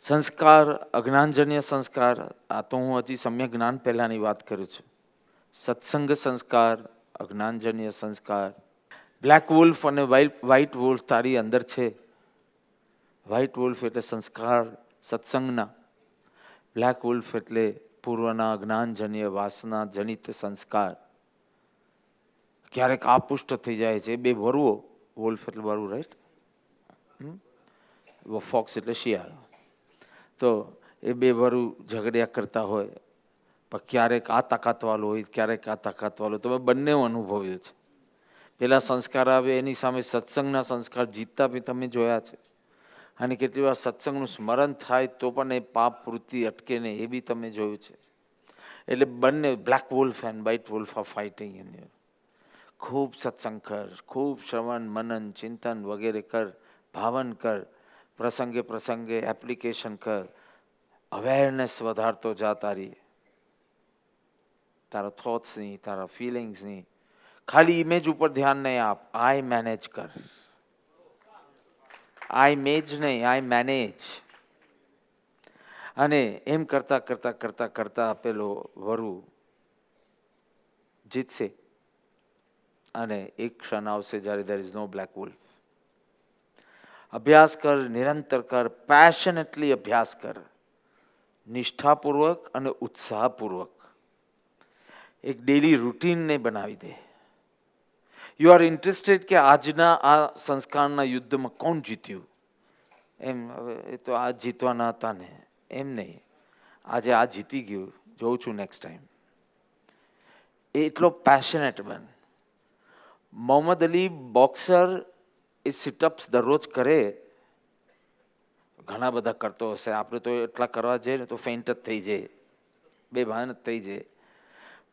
સંસ્કાર, અજ્ઞાનજન્ય સંસ્કાર, આ તો હું હજી સમ્યક જ્ઞાન પહેલાંની વાત કરું છું. સત્સંગ સંસ્કાર, અજ્ઞાનજન્ય સંસ્કાર. બ્લેક વુલ્ફ અને વ્હાઇટ વુલ્ફ તારી અંદર છે. વ્હાઇટ વુલ્ફ એટલે સંસ્કાર સત્સંગના, બ્લેક વુલ્ફ એટલે પૂર્વના અજ્ઞાનજન્ય વાસના જનિત સંસ્કાર. ક્યારેક આ પુષ્ટ થઈ જાય છે. બે વરુઓ, વુલ્ફ એટલે વરુ, રાઈટ, ફોક્સ એટલે શિયાળ. તો એ બે વરુ ઝઘડ્યા કરતા હોય, પણ ક્યારેક આ તાકાતવાળો હોય, ક્યારેક આ તાકાતવાળો. તમે બંને અનુભવ્યું છે. પેલા સંસ્કાર આવે એની સામે સત્સંગના સંસ્કાર જીતતા બી તમે જોયા છે. અને કેટલી વાર સત્સંગનું સ્મરણ થાય તો પણ એ પાપ વૃત્તિ અટકે ને, એ બી તમે જોયું છે. એટલે બંને black wolf and white wolf are fighting in you. ખૂબ સત્સંગ કર, ખૂબ શ્રવણ મનન ચિંતન વગેરે કર, ભાવન કર, પ્રસંગે પ્રસંગે એપ્લિકેશન કર, અવેરનેસ વધારતો જા તારા થોટ્સની, તારા ફિલિંગ્સની. ખાલી ઇમેજ ઉપર ધ્યાન નહીં આપ, આઈ મેનેજ કર. આઈ મેજ નહીં, આઈ મેનેજ. અને એમ કરતા કરતા કરતા કરતા પેલો વરુ જીતશે. અને એક ક્ષણ આવશે જ્યારે there is no black wolf. અભ્યાસ કર, નિરંતર કર, પેશનેટલી અભ્યાસ કર, નિષ્ઠાપૂર્વક અને ઉત્સાહપૂર્વક. એક ડેલી રૂટીનને બનાવી દે. યુ આર ઇન્ટરેસ્ટેડ કે આજના આ સંસ્કારના યુદ્ધમાં કોણ જીત્યું? એમ હવે એ તો આ જીતવાના હતા ને, એમ નહીં. આજે આ જીતી ગયું, જોઉં છું નેક્સ્ટ ટાઈમ. એટલો પેશનેટ બન. મોહમ્મદ અલી બોક્સર એ સિટઅપ્સ દરરોજ કરે. ઘણા બધા કરતો હશે, આપણે તો એટલા કરવા જઈએ ને તો ફેન્ટ જ થઈ જાય, બેભાન જ થઈ જાય.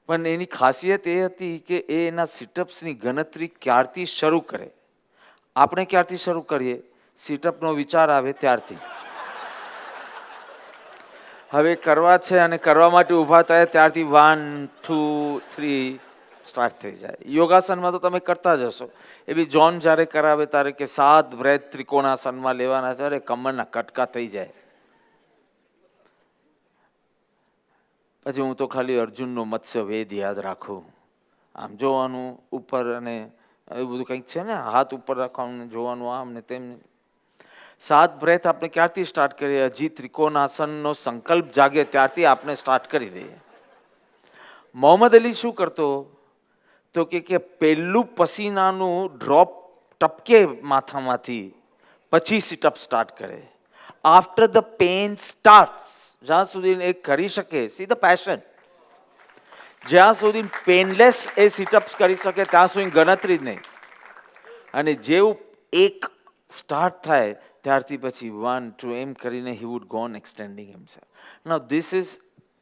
પણ એની ખાસિયત એ હતી કે એ એના સિટઅપ્સની ગણતરી ક્યારથી શરૂ કરે. આપણે ક્યારથી શરૂ કરીએ? સિટઅપનો વિચાર આવે ત્યારથી. હવે કરવા છે અને કરવા માટે ઊભા થાય ત્યારથી 1, 2, 3 સ્ટાર્ટ થઈ જાય. યોગાસનમાં તો તમે કરતા જ હશો. એ બી જોન જ્યારે કરાવે ત્યારે કે 7 બ્રેથ ત્રિકોણાસનમાં લેવાના છે, અરે કમરના કટકા થઈ જાય. પછી હું તો ખાલી અર્જુનનો મત્સ્ય વેદ યાદ રાખું. આમ જોવાનું ઉપર, અને એવું બધું કંઈક છે ને, હાથ ઉપર રાખવાનું, જોવાનું આમ ને તેમ. 7 બ્રેથ આપણે ક્યારથી સ્ટાર્ટ કરીએ? હજી ત્રિકોણાસનનો સંકલ્પ જાગે ત્યારથી આપણે સ્ટાર્ટ કરી દઈએ. મોહમ્મદ અલી શું કરતો? તો કે પહેલું પસીનાનું ડ્રોપ ટપકે માથામાંથી, પછી સિટઅપ સ્ટાર્ટ કરે. આફ્ટર ધ પેન સ્ટાર્ટ્સ, જ્યાં સુધી એ કરી શકે, સી ધ પેશન, જ્યાં સુધી પેનલેસ એ સિટઅપ્સ કરી શકે ત્યાં સુધી ગણતરી જ નહીં. અને જેવું એક સ્ટાર્ટ થાય ત્યારથી પછી 1, 2 એમ કરીને he would go on extending himself. Now this is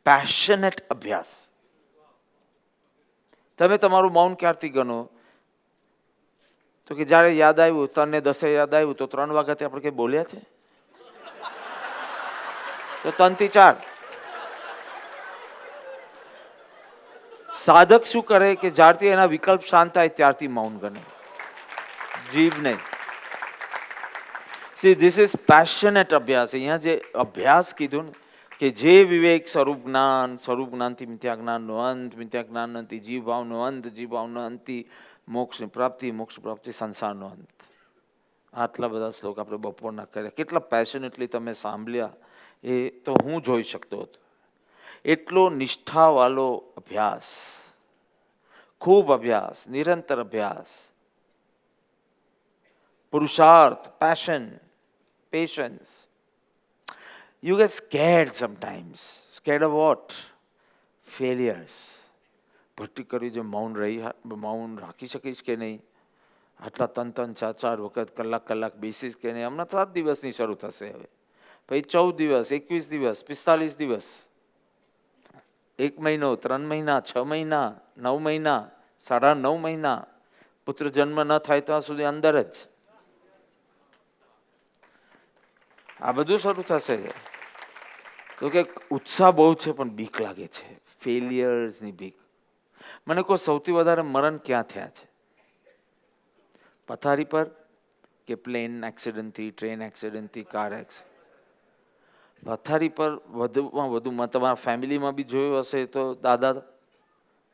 passionate અભ્યાસ. તમે તમારું મૌન ક્યારથી ગણો? તો કે જ્યારે યાદ આવ્યું, 3 ને 10 યાદ આવ્યું, તો 3 વાગ્યાથી આપણે કંઈ બોલ્યા છે? તો 3 થી 4. સાધક શું કરે કે જ્યારથી એના વિકલ્પ શાંત થાય ત્યારથી મૌન ગણે, જીભ નહીં. સી ધીસ ઇઝ પેશનેટ અભ્યાસ. અહીંયા જે અભ્યાસ કીધું ને, કે જે વિવેક સ્વરૂપ જ્ઞાનથી મિથ્યા જ્ઞાનનો અંત, મિથ્યા જ્ઞાનથી જીવ ભાવનો અંત, જીવ ભાવનો અંતથી મોક્ષની પ્રાપ્તિ, મોક્ષ પ્રાપ્તિ સંસારનો અંત. આટલા બધા શ્લોક આપણે બપોરના કર્યા. કેટલા પેશનેટલી તમે સાંભળ્યા એ તો હું જોઈ શકતો હતો. એટલો નિષ્ઠાવાળો અભ્યાસ, ખૂબ અભ્યાસ, નિરંતર અભ્યાસ, પુરુષાર્થ, passion, patience. You get scared sometimes. Scared of what? Failures. Bhatti કરી જે મૌન રાખી શકીશ કે નહીં? આટલા 3, 4 વખત કલાક બેસીશ કે નહીં? હમણાં 7 દિવસની શરૂ થશે હવે, પછી 14 દિવસ, 21 દિવસ, 45 દિવસ, 1 મહિનો, 3 મહિના, 6 મહિના, 9 મહિના, 9.5 મહિના. પુત્ર જન્મ ન થાય ત્યાં સુધી અંદર જ આ બધું શરૂ થશે. તો કે ઉત્સાહ બહુ છે પણ બીક લાગે છે, ફેલિયર્સની બીક. મને કહો સૌથી વધારે મરણ ક્યાં થયા છે? પથારી પર કે પ્લેન એક્સિડન્ટથી, ટ્રેન એક્સિડન્ટથી, કાર એક્સિડન્ટ? પથારી પર વધુમાં વધુમાં તમારા ફેમિલીમાં બી જોયું હશે તો દાદા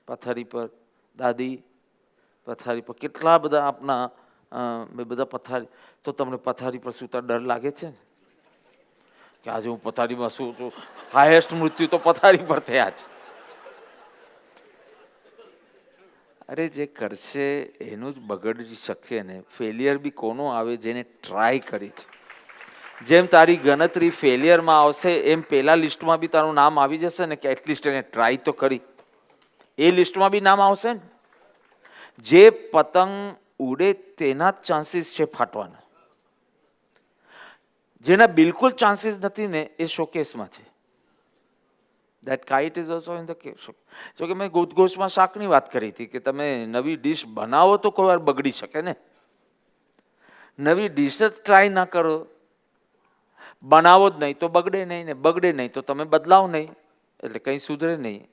પથારી પર, દાદી પથારી પર, કેટલા બધા આપના બધા પથારી. તો તમને પથારી પર સૂતા ડર લાગે છે ને કે આજે હું પથારીમાં શું છું? હાઈએસ્ટ મૃત્યુ તો પથારી પર થયા છે. અરે જે કરશે એનું જ બગડી શકે ને. ફેલિયર બી કોનો આવે? જેને ટ્રાય કરી છે. જેમ તારી ગણતરી ફેલિયરમાં આવશે એમ પેલા લિસ્ટમાં બી તારું નામ આવી જશે ને કે એટલીસ્ટ એને ટ્રાય તો કરી. એ લિસ્ટમાં બી નામ આવશે ને. જે પતંગ ઉડે તેના જ ચાન્સીસ છે ફાટવાના. જેના બિલકુલ ચાન્સીસ નથી ને એ શોકેસમાં છે. That kite is also in the case. જો કે મેં ગુદગોશમાં શાકની વાત કરી હતી કે તમે નવી ડીશ બનાવો તો કોઈ વાર બગડી શકે ને. નવી ડીશ જ ટ્રાય ના કરો, બનાવો જ નહીં તો બગડે નહીં ને, બગડે નહીં તો તમે બદલાવ નહીં, એટલે કંઈ સુધરે નહીં.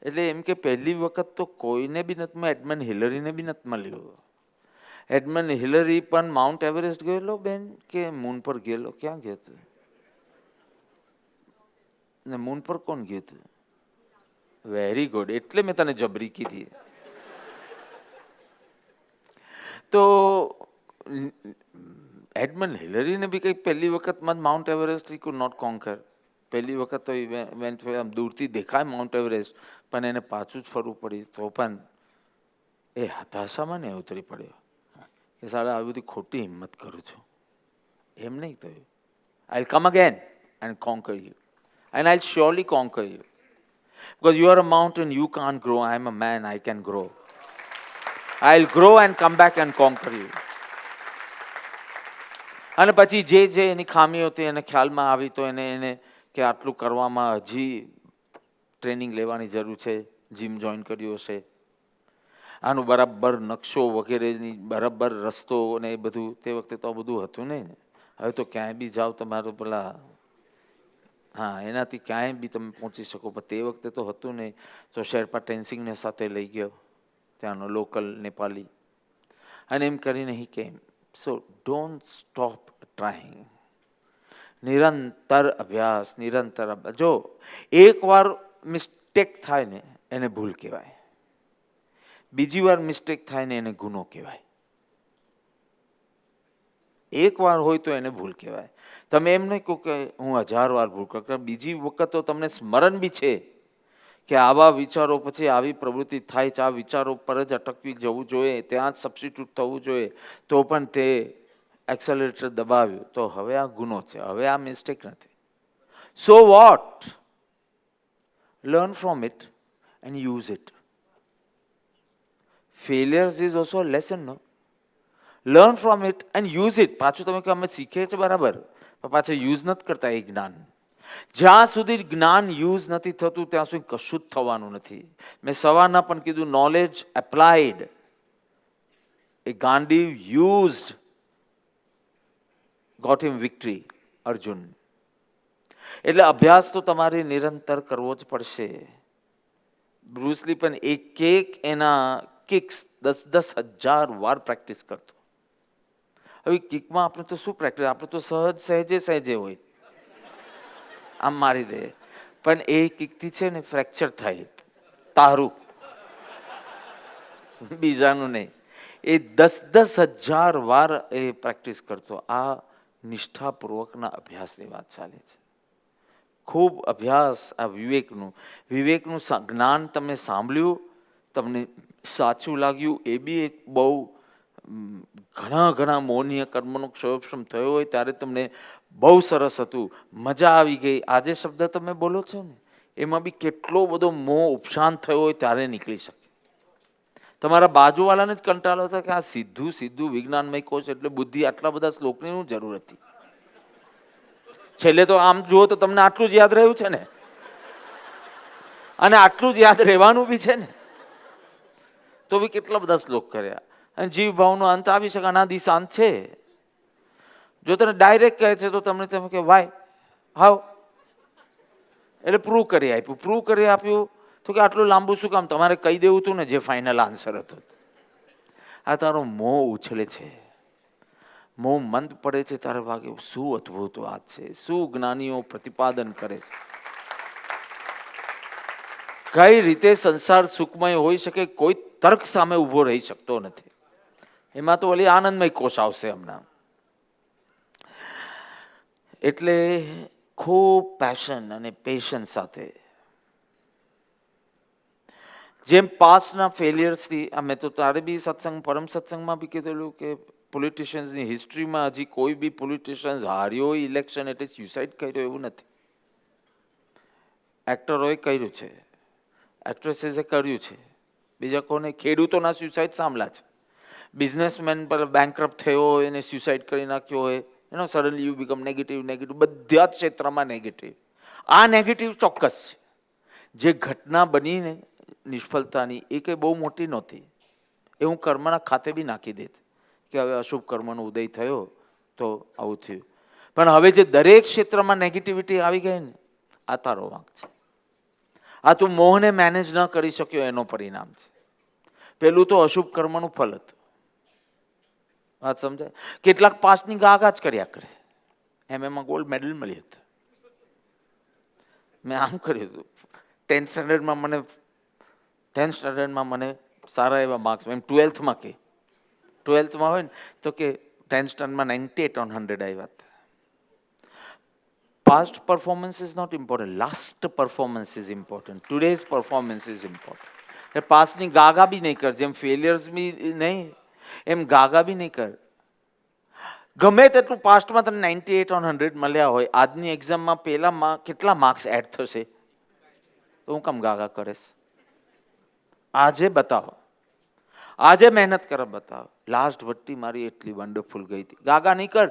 એટલે એમ કે પહેલી વખત તો કોઈને બી નથી મળ્યું, એડમંડ હિલરીને બી નથી મળ્યું. એડમંડ હિલરી પણ માઉન્ટ એવરેસ્ટ ગયેલો બેન કે મૂન પર ગયેલો? ક્યાં ગયો હતો? ને મૂન પર કોણ ગયું હતું? વેરી ગુડ, એટલે મેં તને જબરી કીધી. તો એડમંડ હિલરીને બી કંઈક પહેલી વખતમાં જ Mount Everest he could not conquer. પહેલી વખત તો ઇવેન્ટ દૂરથી દેખાય માઉન્ટ એવરેસ્ટ, પણ એને પાછું જ ફરવું પડ્યું. તો પણ એ હતાશામાં ને ઉતરી પડ્યો કે સાડા આવી બધી ખોટી હિંમત કરું છું. એમ નહીં થયું. I will come again and conquer you, and I will surely conquer you. Because you are a mountain, you can't grow. I am a man, I can grow. I'll grow and come back and conquer you. અને પછી જે જે એની ખામીઓ હતી એને ખ્યાલમાં આવી તો એને કે આટલું કરવામાં હજી ટ્રેનિંગ લેવાની જરૂર છે. જીમ જોઈન કર્યું હશે, આનું બરાબર નકશો વગેરેની બરાબર રસ્તો ને એ બધું. તે વખતે તો આ બધું હતું નહીં ને. હવે તો ક્યાંય બી જાઓ તમારું પેલા એનાથી ક્યાંય બી તમે પહોંચી શકો, પણ તે વખતે તો હતું નહીં. તો શેરપા ટેન્સિંગને સાથે લઈ ગયો, ત્યાંનો લોકલ નેપાળી, અને એમ કરીને હી કેમ. સો ડોન્ટ સ્ટોપ ટ્રાઈંગ. નિરંતર અભ્યાસ, નિરંતર અભ્યાસ. જો એકવાર મિસ્ટેક થાય ને એને ભૂલ કહેવાય, બીજી વાર મિસ્ટેક થાય ને એને ગુનો કહેવાય. એક વાર હોય તો એને ભૂલ કહેવાય. તમે એમ નહીં કહો કે હું 1000 વાર ભૂલ કરું. બીજી વખત તો તમને સ્મરણ બી છે કે આવા વિચારો પછી આવી પ્રવૃત્તિ થાય છે, આ વિચારો પર જ અટકવી જવું જોઈએ, ત્યાં જ સબસ્ટિટ્યૂટ થવું જોઈએ, તો પણ તે એક્સેલરેટર દબાવ્યું તો હવે આ ગુનો છે, હવે આ મિસ્ટેક નથી. So what? Learn from it and use it. Failures is also a lesson, no? Learn from it and use it. પાછું તમે કહો અમે શીખીએ છીએ બરાબર, પણ પાછું યુઝ નથી કરતા એ જ્ઞાન. જ્યાં સુધી જ્ઞાન યુઝ નથી થતું ત્યાં સુધી કશું જ થવાનું નથી. મેં સવારના પણ કીધું, નોલેજ એપ્લાઇડ. એ ગાંડીવ યુઝડ ગોટ હિમ વિક્ટરી, અર્જુન. એટલે અભ્યાસ તો તમારે નિરંતર કરવો જ પડશે. બ્રુસલી પણ એક એના કિક્સ 10,000 વાર પ્રેક્ટિસ કરતો. હવે કિકમાં આપણે તો શું પ્રેક્ટિસ, આપણે તો સહેજે હોય, આમ મારી દે. પણ એ કિકથી છે ને ફ્રેક્ચર થાય, તારું, બીજાનું નહીં. એ 10,000 વાર એ પ્રેક્ટિસ કરતો. આ નિષ્ઠાપૂર્વકના અભ્યાસની વાત ચાલે છે. ખૂબ અભ્યાસ આ વિવેકનું જ્ઞાન તમે સાંભળ્યું, તમને સાચું લાગ્યું, એ બી એક બહુ ઘણા મોહનીય કર્મનો ક્ષયોક્ષમ થયો હોય ત્યારે તમને બહુ સરસ હતું, મજા આવી ગઈ. આજે શબ્દ તમે બોલો છો ને એમાં બી કેટલો બધો મોહ ઉપશાંત થયો હોય ત્યારે નીકળી શકે. તમારા બાજુવાળાને જ કંટાળો હતો કે આ સીધું વિજ્ઞાનમય કોષ એટલે બુદ્ધિ, આટલા બધા શ્લોકની શું જરૂર હતી? છેલ્લે તો આમ જુઓ તો તમને આટલું જ યાદ રહ્યું છે ને, અને આટલું જ યાદ રહેવાનું બી છે ને. તો બી કેટલા બધા શ્લોક કર્યા. અને જીવ ભાવનો અંત આવી શકે, અનાદિ શાંત છે. જો તને ડાયરેક્ટ કહે છે તો તમે કે વાય હાવ, એટલે પ્રૂવ કરી આપ્યું. તો કે આટલું લાંબુ શું કામ? તમારે કહી દેવું હતું ને જે ફાઇનલ આન્સર હતો. આ તારો મોહ ઉછળે છે. મોં મંદ પડે છે ત્યારે ભાગે શું અદ્ભુત વાત છે, શું જ્ઞાનીઓ પ્રતિપાદન કરે છે. કઈ રીતે સંસાર સુખમય હોઈ શકે, કોઈ તર્ક સામે ઊભો રહી શકતો નથી. એમાં તો ઓલી આનંદમય કોષ આવશે હમણાં. એટલે ખૂબ પેશન અને પેશન્સ સાથે જેમ પાસ્ટના ફેલિયર્સથી, મેં તો તારે બી સત્સંગ પરમ સત્સંગમાં બી કીધેલું કે પોલિટિશિયન્સની હિસ્ટ્રીમાં હજી કોઈ બી પોલિટિશિયન્સ હાર્યો ઇલેક્શન એટલે સ્યુસાઇડ કર્યો એવું નથી. એક્ટરોએ કર્યું છે, એક્ટ્રેસીસે કર્યું છે, બીજા કોને, ખેડૂતોના સ્યુસાઇડ સાંભળ્યા છે. બિઝનેસમેન પર બેન્કરપ્ટ થયો હોય એને સ્યુસાઇડ કરી નાખ્યો હોય, સડનલી યુ બીકમ નેગેટિવ. બધા જ ક્ષેત્રમાં નેગેટિવ. આ નેગેટિવ ચોક્કસ છે. જે ઘટના બનીને નિષ્ફળતાની એ કંઈ બહુ મોટી નહોતી. એ હું કર્મના ખાતે બી નાખી દેત કે હવે અશુભ કર્મનો ઉદય થયો તો આવું થયું. પણ હવે જે દરેક ક્ષેત્રમાં નેગેટિવિટી આવી ગઈ ને, આ તારો વાંક છે. આ તું મોહને મેનેજ ન કરી શક્યો એનો પરિણામ છે. પેલું તો અશુભ કર્મનું ફલ હતું. વાત સમજાય? કેટલાક પાસ્ટની ગાગા જ કર્યા કરે. એમાં ગોલ્ડ મેડલ મળી હતું. મેં આમ કર્યું હતું. 10th સ્ટાન્ડર્ડમાં મને સારા એવા માર્ક્સ, એમ 12thમાં કે 12thમાં હોય ને તો કે 10th સ્ટાન્ડર્ડમાં 98/100 આવ્યા હતા. Past performance is not important. Last performance is important. Today's performance is important. પાસ્ટની ગાગા બી નહીં કર, જેમ ફેલિયર્સ બી નહીં એમ ગાગા બી નહીં કર. ગમે તેટલું પાસ્ટમાં તને 98/100 મળ્યા હોય, આજની એક્ઝામમાં પહેલામાં કેટલા માર્ક્સ એડ થશે તો હું કામ ગાગા કરેશ? આજે બતાવો, આજે મહેનત કર, બતાવો. લાસ્ટ ભટ્ટી મારી એટલી વન્ડરફુલ ગઈ હતી. ગાગા નહીં કર,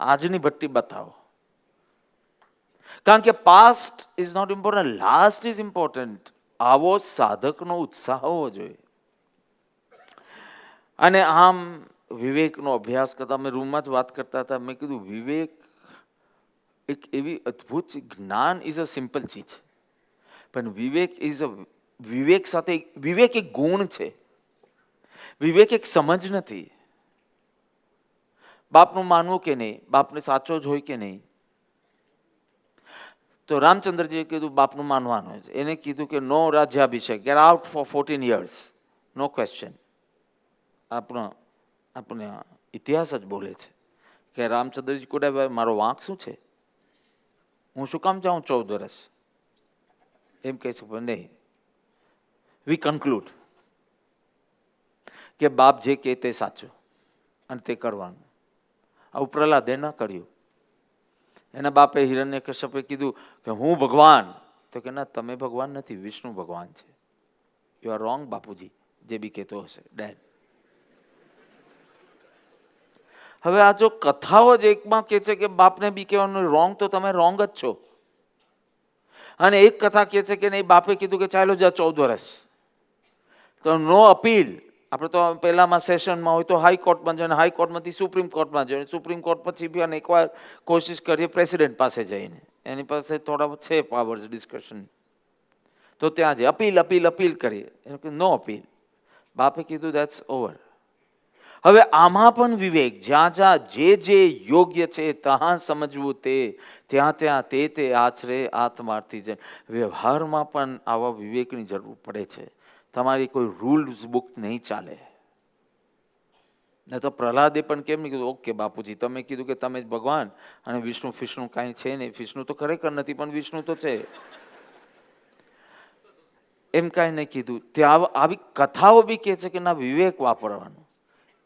આજની ભટ્ટી બતાવો. કારણ કે past is not important, last is important. આવો સાધકનો ઉત્સાહ હોવો જોઈએ. અને આમ વિવેકનો અભ્યાસ કરતા, અમે રૂમમાં જ વાત કરતા હતા, મેં કીધું વિવેક એક એવી અદ્ભુત છે. જ્ઞાન ઇઝ અ સિમ્પલ ચીજ, પણ વિવેક સાથે વિવેક એક ગુણ છે. વિવેક એક સમજ નથી. બાપનું માનવું કે નહીં, બાપને સાચો જ હોય કે નહીં. તો રામચંદ્રજીએ કીધું બાપનું માનવાનું છે. એને કીધું કે નો રાજ્યાભિષેક, get out for 14 years, no question. આપણે ઇતિહાસ જ બોલે છે કે રામચંદ્રજી કોડાભાઈ મારો વાંક શું છે, હું શું કામ જાઉં 14 વર્ષ? એમ કહી શકો નહીં. વી કન્ક્લુડ કે બાપ જે કહે તે સાચું અને તે કરવાનું. આવું પ્રહલાદે ન કર્યું. એના બાપે હિરણ્યકશ્યપે કીધું કે હું ભગવાન, તો કે ના, તમે ભગવાન નથી, વિષ્ણુ ભગવાન છે. યુ આર રોંગ બાપુજી, જે બી કહેતો હશે ડેડ. હવે આ જો કથાઓ જ એકમાં કહે છે કે બાપને બી કહેવાનું રોંગ, તો તમે રોંગ જ છો. અને એક કથા કહે છે કે નહીં, બાપે કીધું કે ચાલો જા 14 વર્ષ, તો નો અપીલ. આપણે તો પહેલામાં સેશનમાં હોય તો હાઈકોર્ટમાં જઈને, હાઈકોર્ટમાંથી સુપ્રીમ કોર્ટમાં જઈને, સુપ્રીમ કોર્ટ પછી બી અને એકવાર કોશિશ કરીએ પ્રેસિડેન્ટ પાસે જઈને, એની પાસે થોડા છે પાવર્સ ડિસ્કશન, તો ત્યાં જ અપીલ કરીએ. નો અપીલ. બાપે કીધું દેટ્સ ઓવર. હવે આમાં પણ વિવેક, જ્યાં જ્યાં જે યોગ્ય છે ત્યાં સમજવું, ત્યાં તે આચરે આત્માર્થી છે. વ્યવહારમાં પણ આવા વિવેકની જરૂર પડે છે. તમારી કોઈ રૂલ્સ બુક નહીં ચાલે. ને તો પ્રહલાદે પણ કેમ નહીં કીધું, ઓકે બાપુજી તમે કીધું કે તમે જ ભગવાન અને વિષ્ણુ કાંઈ છે નહીં. વિષ્ણુ તો ખરેખર નથી, પણ વિષ્ણુ તો છે, એમ કાંઈ નહીં કીધું. ત્યાં આવી કથાઓ બી કહે છે કે ના, વિવેક વાપરવાનું,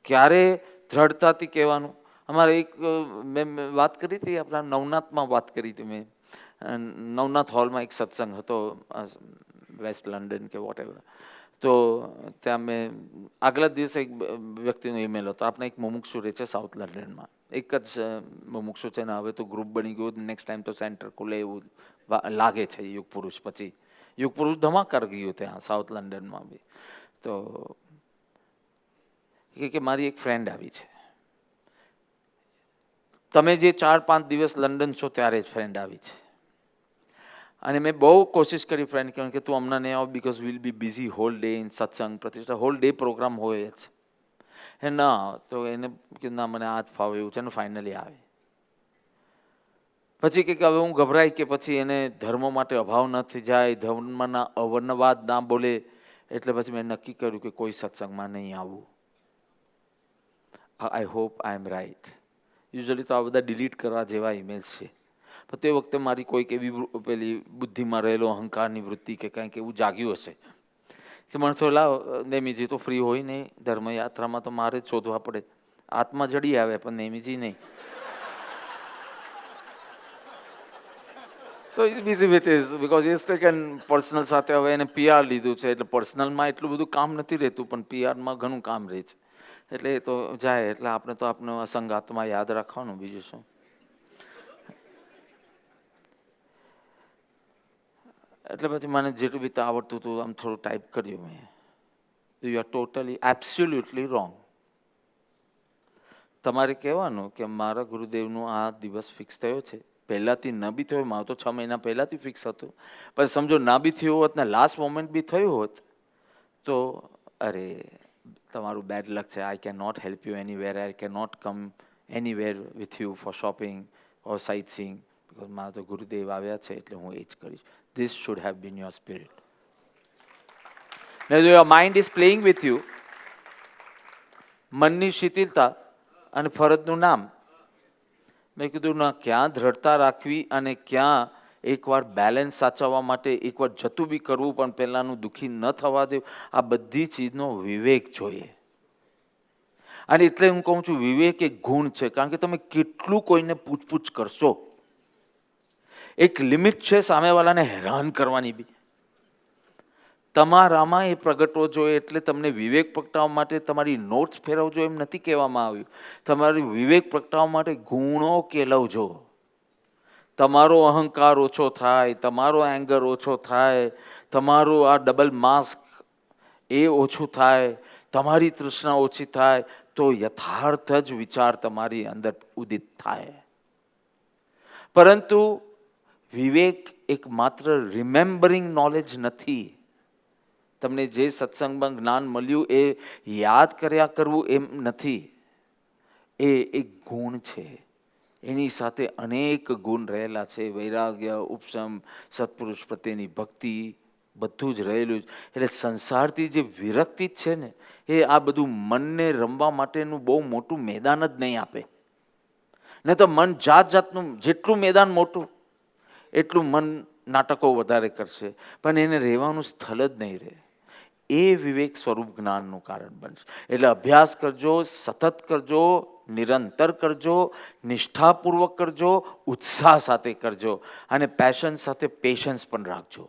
ક્યારે દ્રઢતાથી કહેવાનું. અમારે એક મેં વાત કરી હતી, આપણા નવનાથમાં વાત કરી હતી મેં. નવનાથ હોલમાં એક સત્સંગ હતો, વેસ્ટ લંડન કે વોટ એવર. તો ત્યાં મેં આગલા દિવસે એક વ્યક્તિનો ઈમેલ હતો. આપણે એક મુમુક્ષુ રહે છે સાઉથ લંડનમાં, એક જ મુમુક્ષુ છે ને, હવે તો ગ્રુપ બની ગયું. નેક્સ્ટ ટાઈમ તો સેન્ટર ખુલે એવું લાગે છે. યુગ પુરુષ પછી યુગ પુરુષ ધમાકાર ગયું ત્યાં સાઉથ લંડનમાં બી. તો કે મારી એક ફ્રેન્ડ આવી છે, તમે જે 4-5 દિવસ લંડન છો ત્યારે જ ફ્રેન્ડ આવી છે. અને મેં બહુ કોશિશ કરી ફ્રેન્ડ કહેવાનું કે તું હમણાં નહીં આવ, because will be busy hall day in સત્સંગ પ્રતિષ્ઠા, હોલ ડે પ્રોગ્રામ હોય જ. એ ના તો એને કીધું ના મને આ જ ફાવે એવું છે ને ફાઇનલી આવે. પછી કે હવે હું ગભરાય કે પછી એને ધર્મ માટે અભાવ ન થઈ જાય, ધર્મના અવર્ણવાદ ના બોલે, એટલે પછી મેં નક્કી કર્યું કે કોઈ સત્સંગમાં નહીં આવવું. I hope I am right. Usually તો આ બધા ડિલીટ કરવા જેવા ઇમેજ છે, પણ તે વખતે મારી કોઈક એવી પેલી બુદ્ધિમાં રહેલો અહંકારની વૃત્તિ કે કંઈક એવું જાગ્યું હશે કે મને તો લાવ નેમીજી તો ફ્રી હોય નહીં, ધર્મયાત્રામાં તો મારે જ શોધવા પડે. આત્મા જડી આવે પણ નેમીજી નહીં. સો is busy with is because is taken personal સાથે. હવે એને પીઆર લીધું છે એટલે પર્સનલમાં એટલું બધું કામ નથી રહેતું, પણ પીઆરમાં ઘણું કામ રહે છે. એટલે એ તો જાય એટલે આપણે તો આપણે સંગાતમાં યાદ રાખવાનું, બીજું શું. એટલે પછી મને જેટલું બી આવડતું હતું આમ થોડું ટાઈપ કર્યું મેં. You are totally absolutely wrong. તમારે કહેવાનું કે મારા ગુરુદેવનું આ દિવસ ફિક્સ થયો છે, પહેલાંથી ન બી થયો, મારું તો 6 મહિના પહેલાંથી ફિક્સ હતું, પણ સમજો ના બી થયું હોત ને લાસ્ટ મોમેન્ટ બી થયું હોત તો અરે તમારું બેડ લક છે. I can not help you anywhere, I can not come anywhere with you for shopping or sightseeing, because મારા તો ગુરુદેવ આવ્યા છે એટલે હું એ જ કરીશ. This should have been your spirit. Your mind is playing with you. મનની શિથિલતા અને ફરજનું નામ. મેં કીધું ના, ક્યાં દ્રઢતા રાખવી અને ક્યાં એકવાર બેલેન્સ સાચવવા માટે એકવાર જતું બી કરવું પણ પહેલાંનું દુઃખી ન થવા દેવું, આ બધી ચીજનો વિવેક જોઈએ. અને એટલે હું કહું છું વિવેક એક ગુણ છે, કારણ કે તમે કેટલું કોઈને પૂછપૂછ કરશો. એક લિમિટ છે સામેવાળાને હેરાન કરવાની બી. તમારામાં એ પ્રગટવો જોઈએ. એટલે તમને વિવેક પ્રગટાવવા માટે તમારી નોટ્સ ફેરવજો એમ નથી કહેવામાં આવ્યું. તમારી વિવેક પ્રગટાવવા માટે ગુણો કેળવજો. તમારો અહંકાર ઓછો થાય, તમારો એંગર ઓછો થાય, તમારો આ ડબલ માસ્ક એ ઓછું થાય, તમારી તૃષ્ણા ઓછી થાય, તો યથાર્થ જ વિચાર તમારી અંદર ઉદિત થાય. પરંતુ વિવેક એક માત્ર રિમેમ્બરિંગ નોલેજ નથી. તમને જે સત્સંગમાં જ્ઞાન મળ્યું એ યાદ કર્યા કરવું એમ નથી. એ એક ગુણ છે. એની સાથે અનેક ગુણ રહેલા છે. વૈરાગ્ય, ઉપશમ, સત્પુરુષ પ્રત્યેની ભક્તિ, બધું જ રહેલું. એટલે સંસારથી જે વિરક્તિ છે ને, એ આ બધું મનને રમવા માટેનું બહુ મોટું મેદાન જ નહીં આપે. નહીં તો મન જાત જાતનું, જેટલું મેદાન મોટું એટલું મન નાટકો વધારે કરશે, પણ એને રહેવાનું સ્થળ જ નહીં રહે. એ વિવેક સ્વરૂપ જ્ઞાનનું કારણ બનશે. એટલે અભ્યાસ કરજો, સતત કરજો, નિરંતર કરજો, નિષ્ઠાપૂર્વક કરજો, ઉત્સાહ સાથે કરજો, અને પેશન સાથે પેશન્સ પણ રાખજો.